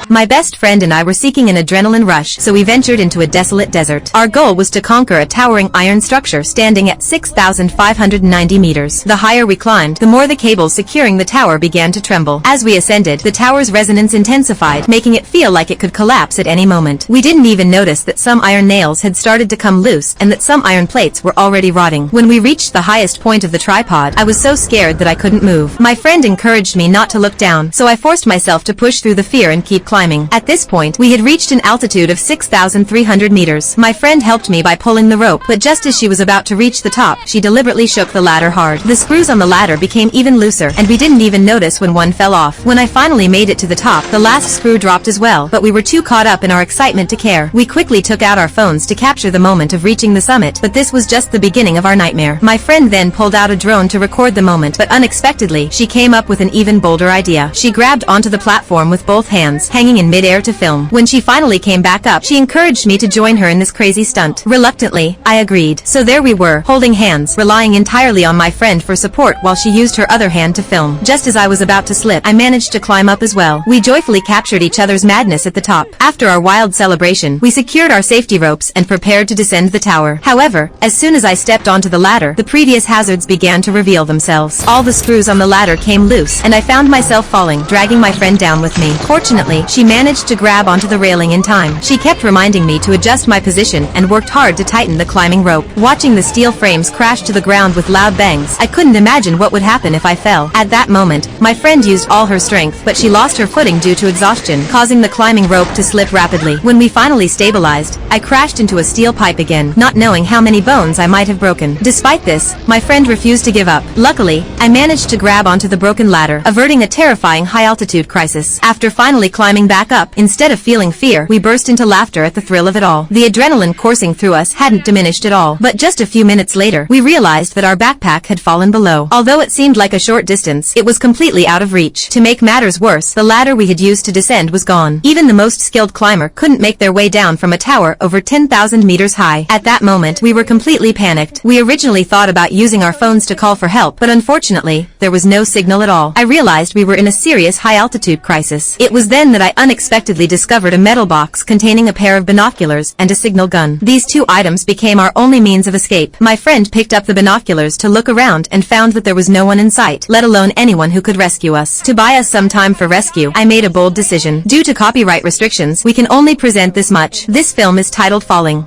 My best friend and I were seeking an adrenaline rush, so we ventured into a desolate desert. Our goal was to conquer a towering iron structure standing at 6,590 meters. The higher we climbed, the more the cables securing the tower began to tremble. As we ascended, the tower's resonance intensified, making it feel like it could collapse at any moment. We didn't even notice that some iron nails had started to come loose and that some iron plates were already rotting. When we reached the highest point of the tripod, I was so scared that I couldn't move. My friend encouraged me not to look down, so I forced myself to push through the fear and keep climbing. At this point, we had reached an altitude of 6,300 meters. My friend helped me by pulling the rope, but just as she was about to reach the top, she deliberately shook the ladder hard. The screws on the ladder became even looser, and we didn't even notice when one fell off. When I finally made it to the top, the last screw dropped as well, but we were too caught up in our excitement to care. We quickly took out our phones to capture the moment of reaching the summit, but this was just the beginning of our nightmare. My friend then pulled out a drone to record the moment, but unexpectedly, she came up with an even bolder idea. She grabbed onto the platform with both hands, hanging in midair to film. When she finally came back up, she encouraged me to join her in this crazy stunt. Reluctantly, I agreed. So there we were, holding hands, relying entirely on my friend for support while she used her other hand to film. Just as I was about to slip, I managed to climb up as well. We joyfully captured each other's madness at the top. After our wild celebration, we secured our safety ropes and prepared to descend the tower. However, as soon as I stepped onto the ladder, the previous hazards began to reveal themselves. All the screws on the ladder came loose, and I found myself falling, dragging my friend down with me. Fortunately, she managed to grab onto the railing in time. She kept reminding me to adjust my position and worked hard to tighten the climbing rope. Watching the steel frames crash to the ground with loud bangs, I couldn't imagine what would happen if I fell. At that moment, my friend used all her strength, but she lost her footing due to exhaustion, causing the climbing rope to slip rapidly. When we finally stabilized, I crashed into a steel pipe again, not knowing how many bones I might have broken. Despite this, my friend refused to give up. Luckily, I managed to grab onto the broken ladder, averting a terrifying high-altitude crisis. After finally climbing back up, instead of feeling fear, we burst into laughter at the thrill of it all. The adrenaline coursing through us hadn't diminished at all, but just a few minutes later, we realized that our backpack had fallen below. Although it seemed like a short distance, it was completely out of reach. To make matters worse, the ladder we had used to descend was gone. Even the most skilled climber couldn't make their way down from a tower over 10,000 meters high. At that moment, we were completely panicked. We originally thought about using our phones to call for help, but unfortunately, there was no signal at all. I realized we were in a serious high-altitude crisis. It was then that I unexpectedly discovered a metal box containing a pair of binoculars and a signal gun. These two items became our only means of escape. My friend picked up the binoculars to look around and found that there was no one in sight, let alone anyone who could rescue us. To buy us some time for rescue, I made a bold decision. Due to copyright restrictions, we can only present this much. This film is titled Falling.